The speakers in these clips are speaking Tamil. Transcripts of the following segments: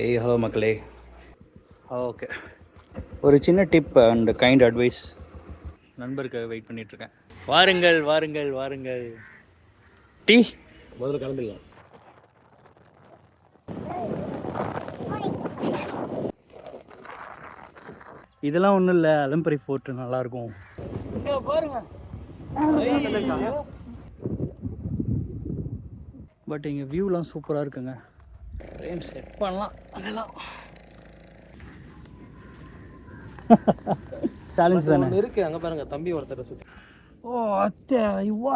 ஏய் ஹலோ மக்களே. ஓகே, ஒரு சின்ன டிப் அண்ட் கைண்ட் அட்வைஸ் நண்பருக்காக வெயிட் பண்ணிகிட்ருக்கேன். வாருங்கள் வாருங்கள் வாருங்கள். டீ முதல்ல கிளம்பிடலாம். இதெல்லாம் ஒன்றும் இல்லை, அலம்பரி ஃபோர்ட்டு நல்லாயிருக்கும் பாருங்க. பட் இங்கே வியூலாம் சூப்பராக இருக்குங்க. ஃப்ரேம் செட் பண்ணலாம் அதெல்லாம். சேலஞ்ச் தானே இருக்கு. அங்கே பாருங்க, தம்பி ஒருத்தரை சுற்றி. ஓ அத்தை ஐவா.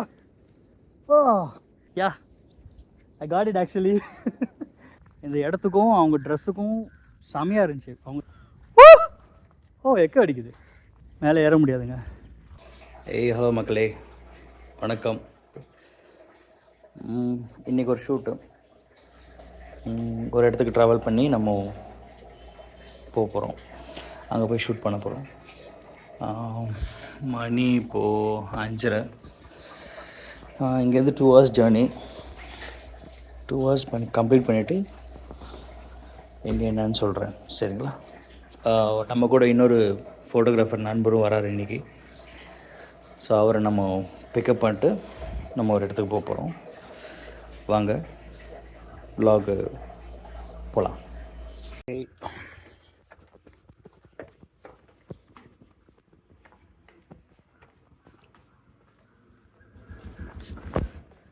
ஓ யா, ஐ காட் இட் ஆக்சுவலி. இந்த இடத்துக்கும் அவங்க ட்ரெஸ்ஸுக்கும் செமையாக இருந்துச்சு. அவங்க எக்க அடிக்குது, மேலே ஏற முடியாதுங்க. ஏய் ஹலோ மக்களே, வணக்கம். இன்றைக்கி ஒரு ஷூட்டு, ஒரு இடத்துக்கு ட்ராவல் பண்ணி நம்ம போகிறோம். அங்கே போய் ஷூட் பண்ண போகிறோம். மணி இப்போது 5:30. இங்கேருந்து 2 hours ஜேர்னி. 2 hours கம்ப்ளீட் பண்ணிவிட்டு எங்கே என்னன்னு சொல்கிறேன், சரிங்களா? நம்ம கூட இன்னொரு ஃபோட்டோகிராஃபர் நண்பரும் வராரு இன்றைக்கி. ஸோ அவரை நம்ம பிக்கப் பண்ணிட்டு நம்ம ஒரு இடத்துக்கு போக போகிறோம். வாங்க vlog போகலாம்.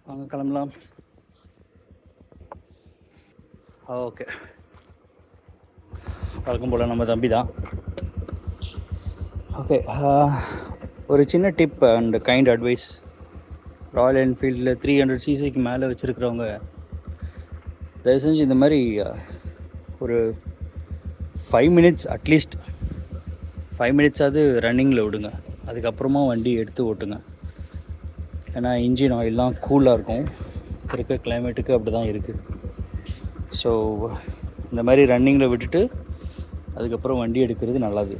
வாங்க கிளம்பலாம். ஓகே, வழக்கம் போல் நம்ம தம்பி தான். ஓகே, ஒரு சின்ன tip and kind advice. Royal என்ஃபீல்டில் 300cc மேலே வச்சுருக்கிறவங்க தயவு செஞ்சு இந்த மாதிரி ஒரு 5 minutes அட்லீஸ்ட் 5 minutes ரன்னிங்கில் விடுங்க. அதுக்கப்புறமா வண்டி எடுத்து ஓட்டுங்க. ஏன்னா இன்ஜின் ஆயிலெலாம் கூலாக இருக்கும். இருக்க கிளைமேட்டுக்கு அப்படி தான் இருக்குது. ஸோ இந்த மாதிரி ரன்னிங்கில் விட்டுட்டு அதுக்கப்புறம் வண்டி எடுக்கிறது நல்லது.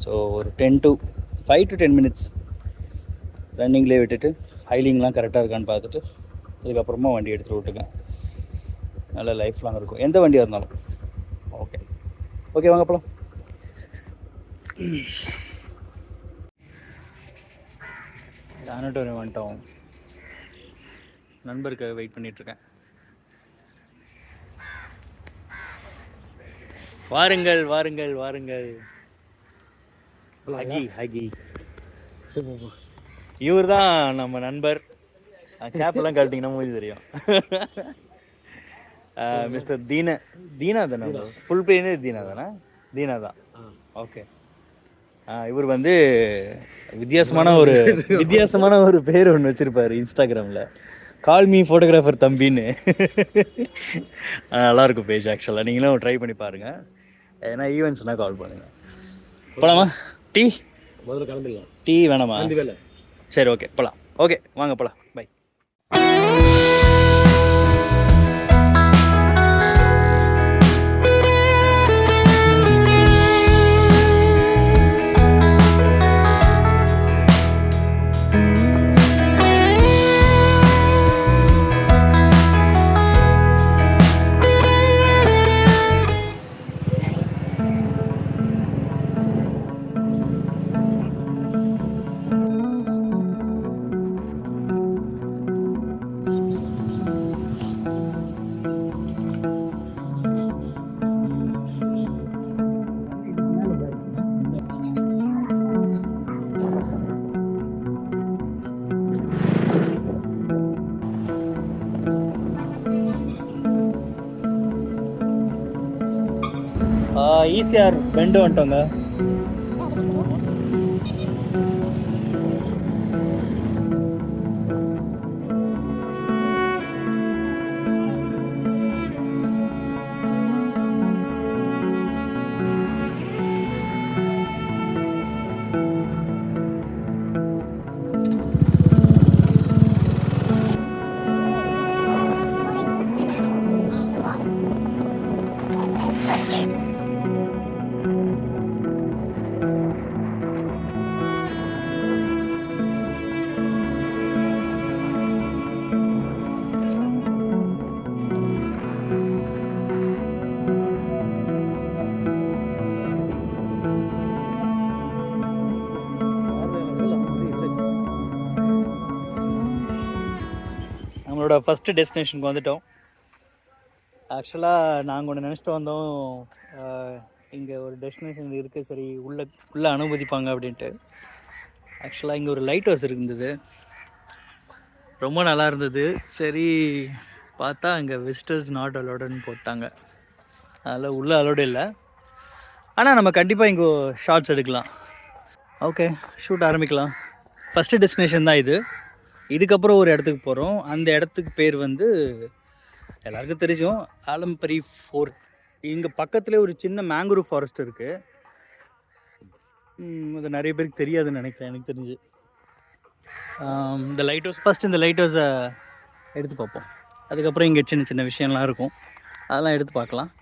ஸோ ஒரு 5 to 10 minutes ரன்னிங்லேயே விட்டுட்டு ஹைலிங்லாம் கரெக்டாக இருக்கான்னு பார்த்துட்டு அதுக்கப்புறமா வண்டி எடுத்துகிட்டு விட்டுங்க. நல்ல லைஃப் லாங் இருக்கும், எந்த வண்டியாக இருந்தாலும். ஓகே ஓகே, வாங்க போகலாம். சானிட்டோரியம் வந்துட்டோம். நண்பருக்காக வெயிட் பண்ணிகிட்ருக்கேன். வாருங்கள் வாருங்கள் வாருங்கள். ஹகி இவர் தான் நம்ம நண்பர். கேப்பெல்லாம் கழட்டிங்கன்னா மூஞ்சி தெரியும். மிஸ்டர் தீனா தானே? ஃபுல் பேனே தீனா தானே? தீனா தான். ஓகே, இவர் வந்து வித்தியாசமான ஒரு பேர் ஒன்று வச்சுருப்பார் இன்ஸ்டாகிராமில், கால் மீ ஃபோட்டோகிராஃபர் தம்பின்னு. நல்லாயிருக்கும் பேஜ் ஆக்சுவலாக, நீங்களும் ட்ரை பண்ணி பாருங்கள். ஏன்னா ஈவெண்ட்ஸ்னால் கால் பண்ணுங்கள். போகலாமா? டீ முதல்ல கிளம்பிடலாம். டீ வேணாமா? சரி ஓகே போகலாம். ஓகே வாங்க போகலாம். பை. ஈசிஆர் பெண்டு வந்துட்டோங்க. நம்மளோட ஃபஸ்ட்டு டெஸ்டினேஷனுக்கு வந்துட்டோம். ஆக்சுவலாக நாங்கள் ஒன்று நினச்சிட்டு வந்தோம், இங்கே ஒரு டெஸ்டினேஷன் இருக்குது, சரி உள்ளே அனுமதிப்பாங்க அப்படின்ட்டு. ஆக்சுவலாக இங்கே ஒரு லைட் ஹவுஸ் இருந்தது, ரொம்ப நல்லா இருந்தது. சரி பார்த்தா இங்கே விசிட்டர்ஸ் நாட் அலோடுன்னு போட்டாங்க, அதில் உள்ளே அலோடு இல்லை. ஆனால் நம்ம கண்டிப்பாக இங்கே ஷார்ட்ஸ் எடுக்கலாம். ஓகே, ஷூட் ஆரம்பிக்கலாம். ஃபஸ்ட்டு டெஸ்டினேஷன் தான் இது. இதுக்கப்புறம் ஒரு இடத்துக்கு போகிறோம். அந்த இடத்துக்கு பேர் வந்து எல்லாருக்கும் தெரியும், ஆலம்பரி ஃபோர்ட். இங்கே பக்கத்துலேயே ஒரு சின்ன மேங்க்ரூவ் ஃபாரஸ்ட் இருக்குது. அது நிறைய பேருக்கு தெரியாதுன்னு நினைக்கிறேன், எனக்கு தெரிஞ்சு. இந்த லைட் ஹவுஸ், ஃபஸ்ட்டு இந்த லைட் ஹவுஸை எடுத்து பார்ப்போம். அதுக்கப்புறம் இங்கே சின்ன சின்ன விஷயம்லாம் இருக்கும், அதெல்லாம் எடுத்து பார்க்கலாம்.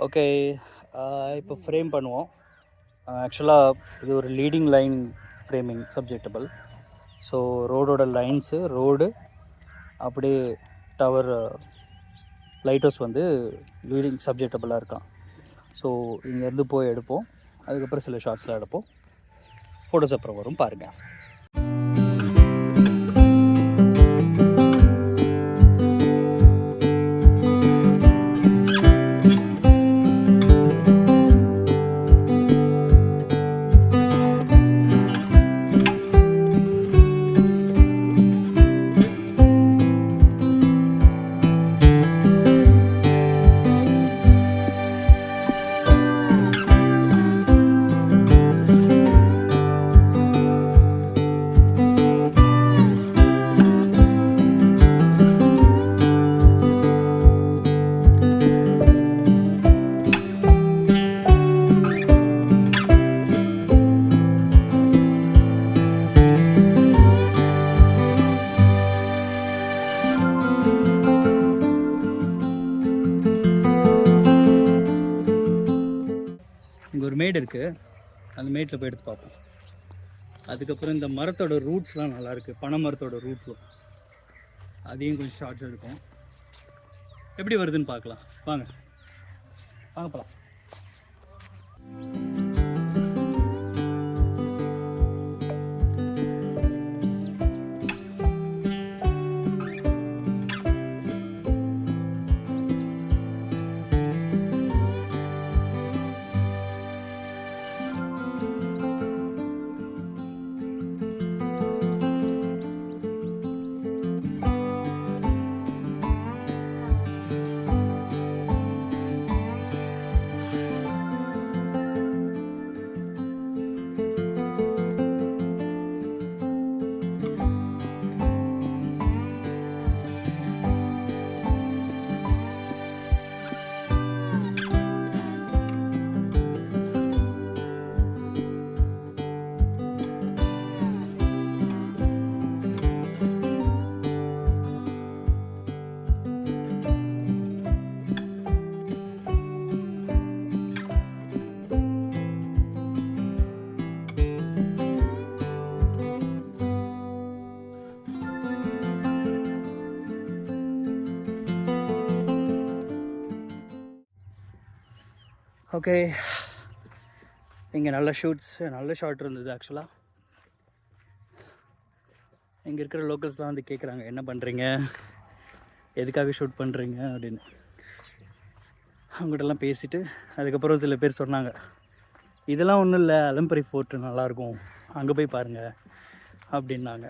ஓகே, இப்போ ஃப்ரேம் பண்ணுவோம். ஆக்சுவலாக இது ஒரு லீடிங் லைன் ஃப்ரேமிங் சப்ஜெக்டபிள். ஸோ ரோடோட லைன்ஸு, ரோடு அப்படியே டவர், லைட் ஹவுஸ் வந்து லீடிங் சப்ஜெக்டபிளாக இருக்கான். ஸோ இங்கேருந்து போய் எடுப்போம், அதுக்கப்புறம் சில ஷார்ட்ஸ்லாம் எடுப்போம். ஃபோட்டோஸ் அப்புறம் வரும், பாருங்கள். இங்கே ஒரு மேடு இருக்குது, அந்த மேட்டில் போய் எடுத்து பார்ப்போம். அதுக்கப்புறம் இந்த மரத்தோட ரூட்ஸ்லாம் நல்லாயிருக்கு, பனை மரத்தோட ரூட்ஸும், அதையும் கொஞ்சம் ஷார்ட்ஸ் எடுக்கும். எப்படி வருதுன்னு பார்க்கலாம், வாங்க வாங்க போகலாம். ஓகே, இங்கே நல்ல ஷாட் இருந்தது. ஆக்சுவலாக இங்கே இருக்கிற லோக்கல்ஸ்லாம் வந்து கேட்குறாங்க, என்ன பண்ணுறீங்க, எதுக்காக ஷூட் பண்ணுறீங்க அப்படின்னு. அவங்ககிட்டலாம் பேசிவிட்டு அதுக்கப்புறம் சில பேர் சொன்னாங்க, இதெல்லாம் ஒன்றும் இல்லை, ஆலம்பரி ஃபோர்ட்டு நல்லாயிருக்கும், அங்கே போய் பாருங்கள் அப்படின்னாங்க.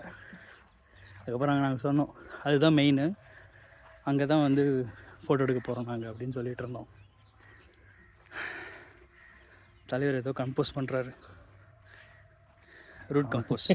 அதுக்கப்புறம் நாங்கள் சொன்னோம், அதுதான் மெயின், அங்கே தான் வந்து ஃபோட்டோ எடுக்க போகிறோம் நாங்கள் அப்படின்னு சொல்லிகிட்டு இருந்தோம். தலைவர் ஏதோ கம்போஸ் பண்ணுறாரு, ரூட் கம்போஸ்.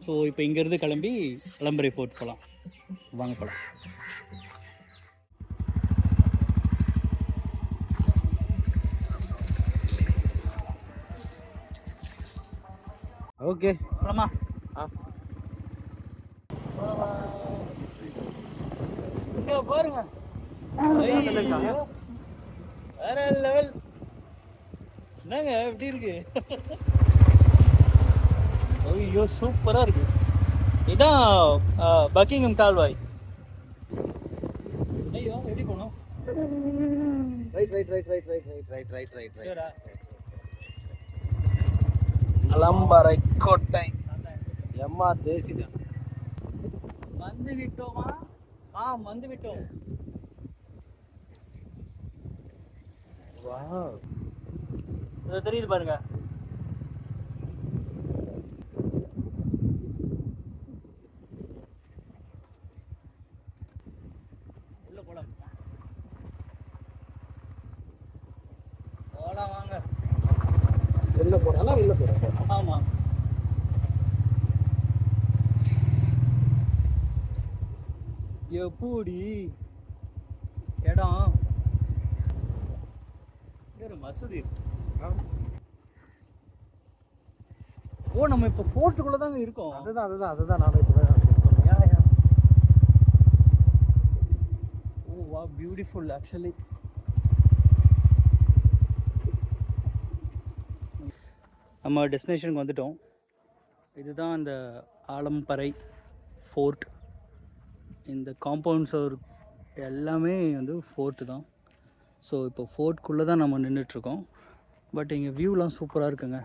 ஸோ இப்போ இங்கேருந்து கிளம்பி அலம்பரை ஃபோர்ட் போகலாம். வாங்க போகலாம். ஓகே போகலாமா? பாருங்க வேற லெவல். என்னங்க எப்படி இருக்கு? ஐயோ சூப்பராக இருக்கு. இதான் பக்கிங்ஹாம் கால்வாய். ஐயோ எப்படி போகணும்? ரைட். அலம்பரை கோட்டை எம்மா தேசிடா. வந்து விட்டோமா? வந்து விட்டோம். வாவ், இது தெரியுது பாருங்க. உள்ள போலாம் வாங்க. வெளில போறோம். ஆமா, எப்படி இடம்? ஒரு மசூதி இருக்கு. ஓ, நம்ம இப்போ ஃபோர்ட்டுக்குள்ள தாங்க இருக்கோம். அதுதான் நான் இப்போ சொன்னேன். ஓ வா, பியூட்டிஃபுல் ஆக்சுவலி. நம்ம டெஸ்டினேஷனுக்கு வந்துட்டோம். இதுதான் அந்த ஆலம்பரை ஃபோர்ட். இந்த காம்பவுண்ட் சுவர் எல்லாமே வந்து ஃபோர்ட்டு தான். ஸோ இப்போ ஃபோர்ட்குள்ளே தான் நம்ம நின்றுட்டுருக்கோம். பட் இங்கே வியூலாம் சூப்பராக இருக்குங்க.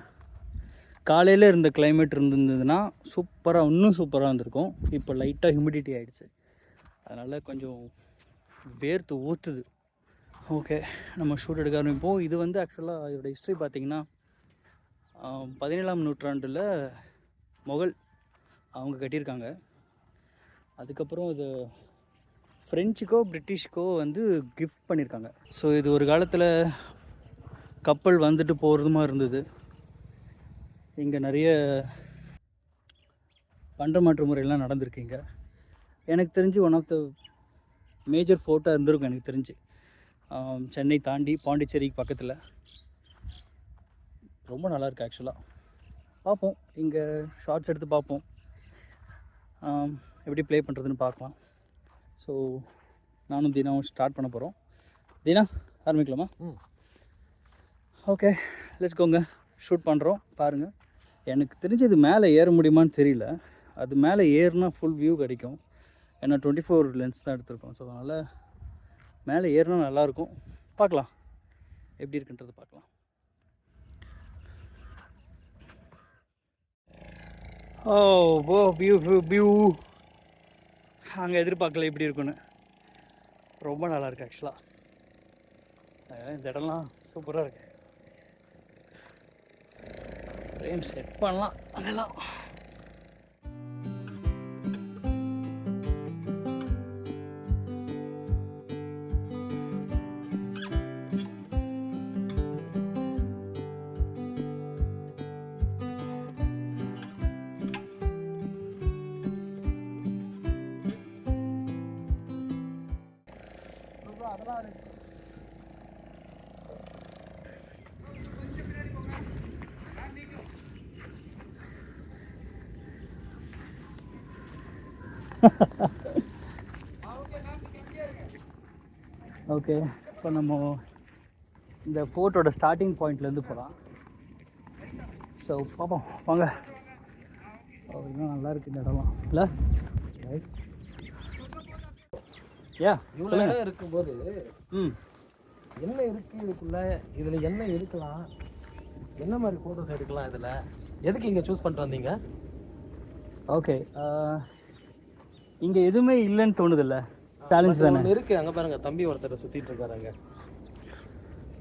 காலையில் இருந்த கிளைமேட் இருந்திருந்ததுன்னா சூப்பராக, இன்னும் சூப்பராக இருந்திருக்கும். இப்போ லைட்டாக ஹியூமிடிட்டி ஆகிடுச்சு, அதனால் கொஞ்சம் வேர்த்து ஊற்றுது. ஓகே, நம்ம ஷூட் எடுக்க ஆரம்பிப்போம். இது வந்து ஆக்சுவலாக இதோட ஹிஸ்ட்ரி பார்த்திங்கன்னா 17ஆம் நூற்றாண்டில் முகல் அவங்க கட்டியிருக்காங்க. அதுக்கப்புறம் இது ஃப்ரெஞ்சுக்கோ பிரிட்டிஷ்க்கோ வந்து கிஃப்ட் பண்ணியிருக்காங்க. ஸோ இது ஒரு காலத்தில் கப்பல் வந்துட்டு போகிறதுமா இருந்தது. இங்கே நிறைய பண்டமாற்று முறையெல்லாம் நடந்திருக்குங்க. எனக்கு தெரிஞ்சு ஒன் ஆஃப் த மேஜர் ஃபோர்ட்டாக இருந்திருக்கும் எனக்கு தெரிஞ்சு. சென்னை தாண்டி பாண்டிச்சேரிக்கு பக்கத்தில். ரொம்ப நல்லாயிருக்கு ஆக்சுவலாக. பார்ப்போம், இங்கே ஷார்ட்ஸ் எடுத்து பார்ப்போம், எப்படி ப்ளே பண்ணுறதுன்னு பார்க்கலாம். ஸோ நானும் தினாவும் ஸ்டார்ட் பண்ண போகிறோம். தினா, ஆரம்பிக்கலாமா? Okay, let's கோங்க. ஷூட் பண்ணுறோம், பாருங்கள். எனக்கு தெரிஞ்சது மேலே ஏற முடியுமான்னு தெரியல. அது மேலே ஏறுனா ஃபுல் வியூ கிடைக்கும். ஏன்னா 24 லென்ஸ் தான் எடுத்திருக்கோம். ஸோ அதனால் மேலே ஏறினா நல்லாயிருக்கும். பார்க்கலாம் எப்படி இருக்குன்றது பார்க்கலாம். ஓ வியூ அங்கே எதிர்பார்க்கல இப்படி இருக்குன்னு. ரொம்ப நல்லாயிருக்கு ஆக்சுவலாக. இந்த இடம்லாம் சூப்பராக இருக்கு. ஃப்ரேம் செட் பண்ணலாம் அதெல்லாம். ஓகே, இப்போ நம்ம இந்த ஃபோர்ட்டோட ஸ்டார்டிங் பாயிண்ட்லேருந்து போகலாம். ஸோ பார்ப்போம் வாங்க. இன்னும் நல்லா இருக்குது இந்த இடம்லாம் இல்லை? ரைட், இவ்வளோ இடம் இருக்கும்போது என்ன இருக்குது இதுக்குள்ளே? இதில் என்ன எடுக்கலாம்? என்ன மாதிரி ஃபோட்டோஸ் எடுக்கலாம்? இதில் எதுக்கு இங்கே சூஸ் பண்ணிட்டு வந்தீங்க? ஓகே, இங்கே எதுவுமே இல்லைன்னு தோணுதில்ல? சேலஞ்ச் தானே இருக்குது. அங்கே பாருங்கள், தம்பி ஒருத்தர் சுற்றிட்டு இருக்காரு அங்கே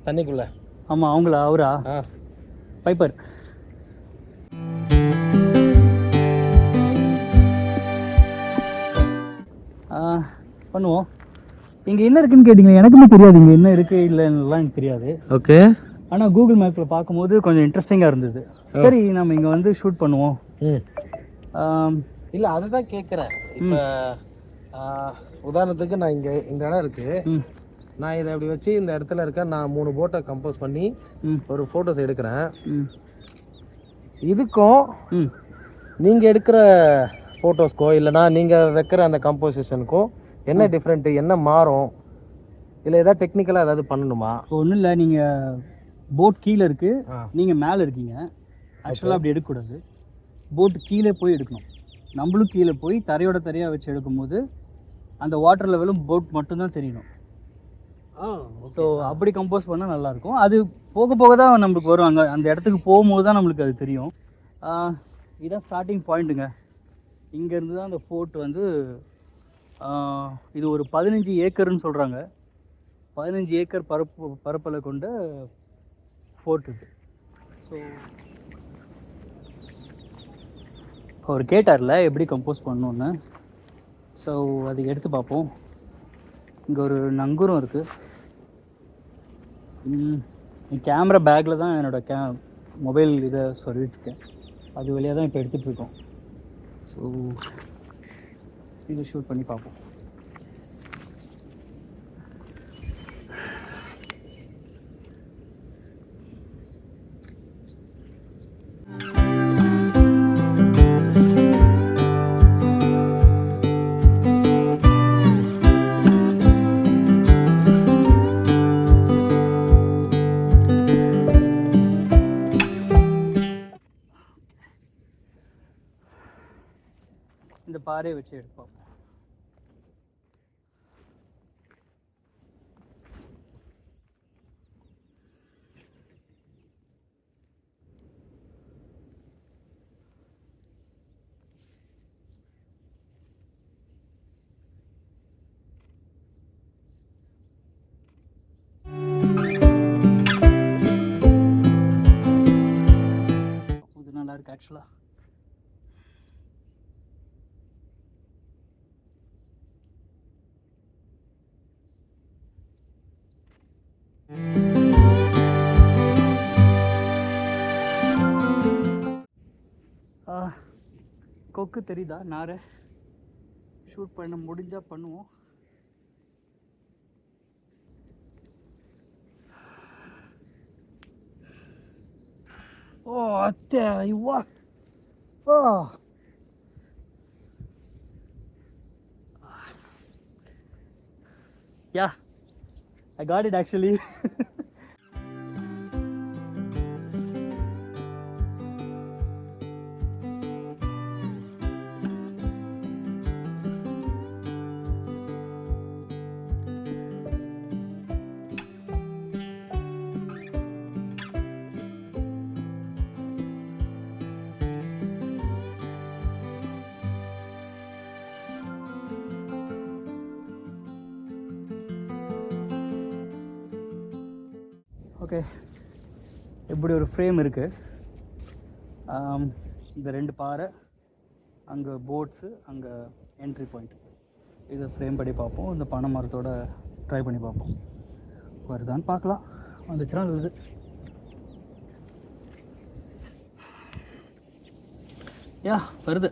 தண்ணிக்குள்ளே. ஆமாம், அவங்களா? அவரா? பைப்பர். பண்ணுவோம். இங்கே என்ன இருக்குன்னு கேட்டிங்களா? எனக்குமே தெரியாது இங்கே என்ன இருக்குது இல்லைன்னுலாம் எனக்கு தெரியாது. ஓகே, ஆனால் கூகுள் மேப்பில் பார்க்கும்போது கொஞ்சம் இன்ட்ரெஸ்டிங்காக இருந்தது. சரி, நம்ம இங்கே வந்து ஷூட் பண்ணுவோம் இல்லை அதுதான் கேட்குறேன். இப்போ உதாரணத்துக்கு நான் இங்கே இந்த இடம் இருக்குது, நான் இதை அப்படி வச்சு இந்த இடத்துல இருக்க நான் 3 போட்டை கம்போஸ் பண்ணி ஒரு ஃபோட்டோஸ் எடுக்கிறேன். இதுக்கும் நீங்கள் எடுக்கிற ஃபோட்டோஸ்க்கோ இல்லைனா நீங்கள் வைக்கிற அந்த கம்போசிஷனுக்கும் என்ன டிஃப்ரெண்ட்டு, என்ன மாறும், இல்லை ஏதாவது டெக்னிக்கலாக ஏதாவது பண்ணணுமா? ஒன்றும் இல்லை, நீங்கள் போட் கீழே இருக்குது, நீங்கள் மேலே இருக்கீங்க. ஆக்சுவலாக அப்படி எடுக்கக்கூடாது. போட்டு கீழே போய் எடுக்கணும். நம்மளும் கீழே போய் தரையோட தரையாக வச்சு எடுக்கும்போது அந்த வாட்டர் லெவலும் போட் மட்டும்தான் தெரியணும். ஸோ அப்படி கம்போஸ் பண்ணால் நல்லாயிருக்கும். அது போக போக தான் நம்மளுக்கு வரும். அங்கே அந்த இடத்துக்கு போகும்போது தான் நம்மளுக்கு அது தெரியும். இதுதான் ஸ்டார்டிங் பாயிண்ட்டுங்க. இங்கேருந்து தான் அந்த ஃபோர்ட் வந்து இது ஒரு 15 ஏக்கர்னு சொல்கிறாங்க. 15 ஏக்கர் பரப்பளை கொண்ட ஃபோர்ட் இது. ஸோ அவர் கேட்டார்ல எப்படி கம்போஸ் பண்ணணுன்னு. ஸோ அது எடுத்து பார்ப்போம். இங்கே ஒரு நங்கூரம் இருக்குது. கேமரா பேக்கில் தான் என்னோடய மொபைல் இதை சொல்லிட்டுருக்கேன். அது வழியாக தான் இப்போ எடுத்துகிட்ருக்கோம். ஸோ இதை ஷூட் பண்ணி பார்ப்போம். இந்த பாறையை வச்சு எடுப்போம். இது நல்லா இருக்கு ஆக்சுவலாக. கொக்கு தெரியுதா? நாரை ஷூட் பண்ண முடிஞ்சால் பண்ணுவோம். ஓ அத்தை ஐவா! ஓ யா, I got it actually. Okay, இப்படி ஒரு ஃப்ரேம் இருக்குது. இந்த 2 பாறை, அங்கே போட்ஸு, அங்கே என்ட்ரி பாயிண்ட். இதை ஃப்ரேம் படி பார்ப்போம். இந்த பனை மரத்தோட ட்ரை பண்ணி பார்ப்போம். வருதான்னு பார்க்கலாம். வந்துச்சுன்னா வருது. யா வருது.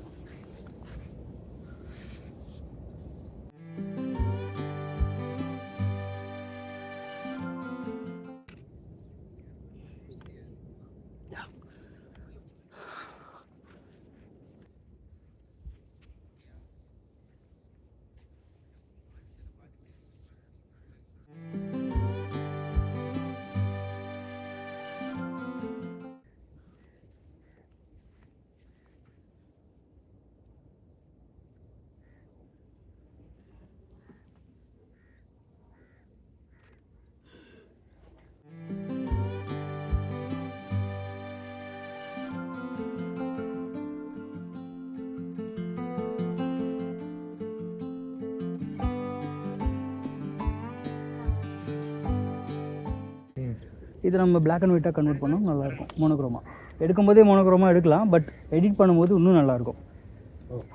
இது நம்ம பிளாக் அண்ட் ஒயிட்டாக கன்வெர்ட் பண்ணோம், நல்லாயிருக்கும். மோனோக்ரோமா எடுக்கும்போதே மோனோக்ரோமா எடுக்கலாம், பட் எடிட் பண்ணும்போது இன்னும் நல்லாயிருக்கும்.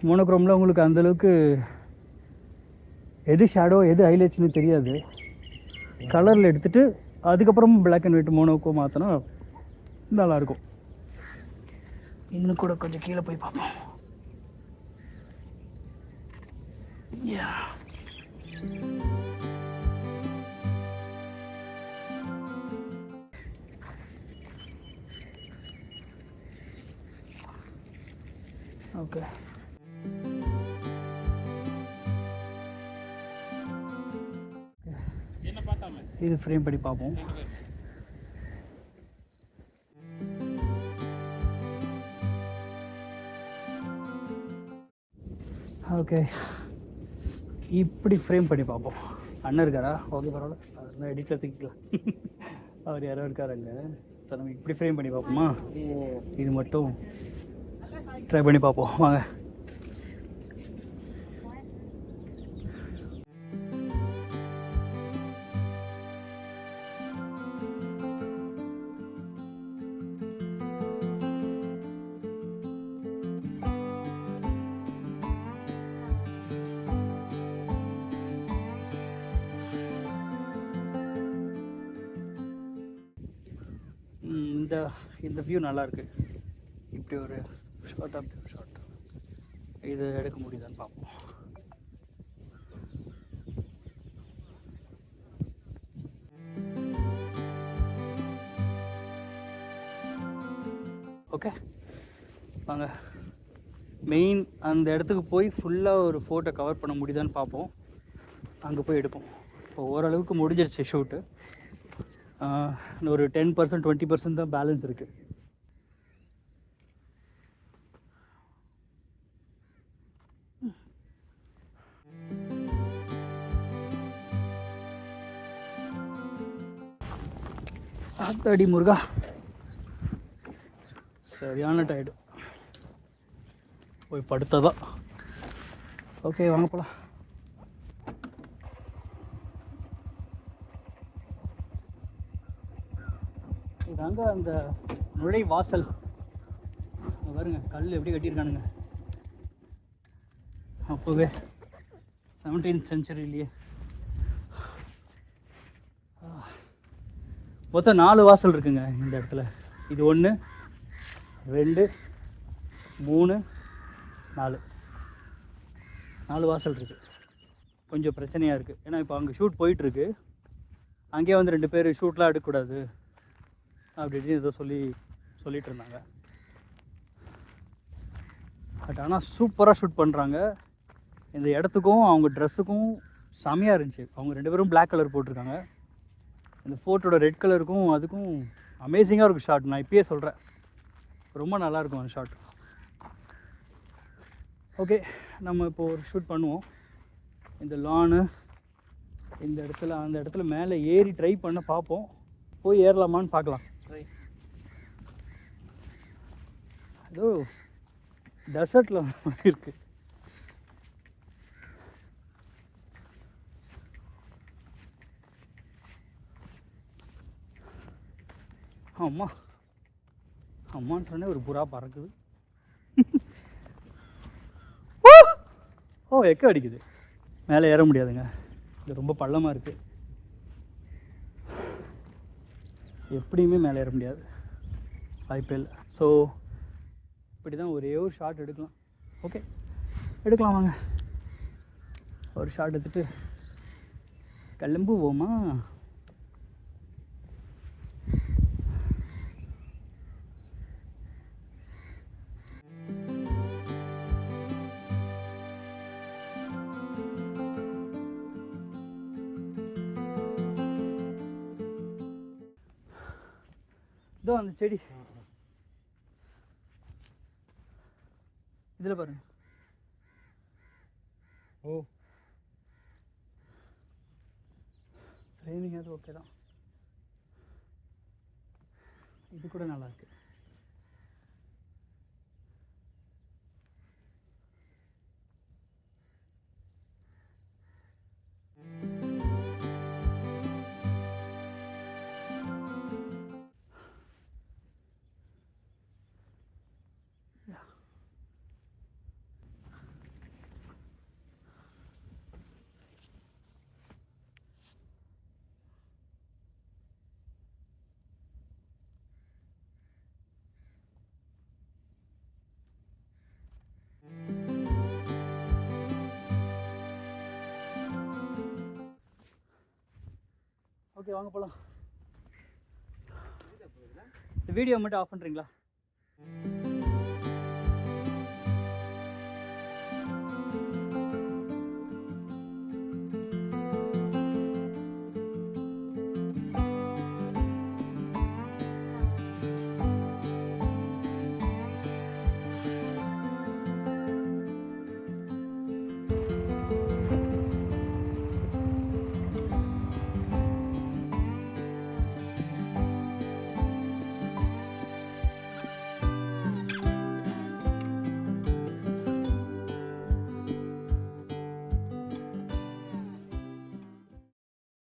மோனோக்ரோமில் உங்களுக்கு அந்தளவுக்கு எது ஷேடோ எது ஹைலைட்ஸ்னு தெரியாது. கலரில் எடுத்துகிட்டு அதுக்கப்புறம் பிளாக் அண்ட் ஒயிட் மோனோக்கோ மாற்றினா நல்லாயிருக்கும். இன்னும் கூட கொஞ்சம் கீழே போய் பார்ப்போம். Yeah. Okay. இது ஃப்ரேம் பண்ணி பார்ப்போம். ஓகே, இப்படி ஃப்ரேம் பண்ணி பார்ப்போம். அண்ணன் இருக்காரா? ஓகே, பரவாயில்ல, அதெல்லாம் எடிட்டில் தூக்கிக்கலாம். அவர் யாரோ இருக்காருங்க. ஸோ நம்ம இப்படி ஃப்ரேம் பண்ணி பார்ப்போமா? இது மட்டும் ட்ரை பண்ணி பார்ப்போம் வாங்க. இந்த வியூ நல்லாயிருக்கு. இப்படி ஒரு ஷார்ட் இது எடுக்க முடியுதான்னு பார்ப்போம். ஓகே வாங்க, மெயின் அந்த இடத்துக்கு போய் ஃபுல்லாக ஒரு ஃபோட்டோ கவர் பண்ண முடியுதான்னு பார்ப்போம். அங்கே போய் எடுப்போம். இப்போ ஓரளவுக்கு முடிஞ்சிருச்சு ஷூட்டு. ஒரு 10% 20% தான் பேலன்ஸ் இருக்குது. அடி முருகா, சரியான டயர்டு, போய் படுத்ததா. ஓகே வாங்க போகலாம். இதாங்க அந்த நுழை வாசல் பாருங்க, கல் எப்படி கட்டியிருக்கானுங்க. அப்போவே 17th centuryலேயே. மொத்தம் 4 வாசல் இருக்குங்க இந்த இடத்துல. இது 1 2 3 4 வாசல் இருக்குது. கொஞ்சம் பிரச்சனையாக இருக்குது. ஏன்னா இப்போ அங்கே ஷூட் போயிட்டுருக்கு. அங்கேயே வந்து 2 பேர் ஷூட்லாம் எடுக்கக்கூடாது அப்படின்னு ஏதோ சொல்லிகிட்டு இருந்தாங்க. பட் ஆனால் சூப்பராக ஷூட் பண்ணுறாங்க. இந்த இடத்துக்கும் அவங்க ட்ரெஸ்ஸுக்கும் செமையாக இருந்துச்சு. அவங்க 2 பேரும் பிளாக் கலர் போட்டிருக்காங்க. இந்த ஃபோட்டோட ரெட் கலருக்கும் அதுக்கும் அமேசிங்காக இருக்கும் ஷாட். நான் இப்பயே சொல்கிறேன், ரொம்ப நல்லாயிருக்கும் அந்த ஷாட். ஓகே, நம்ம இப்போது ஒரு ஷூட் பண்ணுவோம். இந்த லானு இந்த இடத்துல, அந்த இடத்துல மேலே ஏறி ட்ரை பண்ண பார்ப்போம். போய் ஏறலாமான்னு பார்க்கலாம். ஏதோ டெசர்ட்டில் இருக்குது. அம்மான்னு சொன்னே ஒரு புறா பறக்குது. ஓ, எக்க அடிக்குது. மேலே ஏற முடியாதுங்க, இது ரொம்ப பள்ளமாக இருக்குது. எப்படியுமே மேலே ஏற முடியாது, வாய்ப்பே இல்லை. ஸோ இப்படி தான் ஒரே ஒரு ஷாட் எடுக்கலாம். ஓகே எடுக்கலாம் வாங்க. ஒரு ஷாட் எடுத்துகிட்டு கிளம்புவோமா? இதோ அந்த செடி இதில் பாருங்க. ஓ, ஃப்ரேமிங் அது ஓகே தான். இது கூட நல்லா இருக்கு. ஓகே வாங்க போகலாம். இந்த வீடியோ மட்டும் ஆஃப் பண்ணுறீங்களா?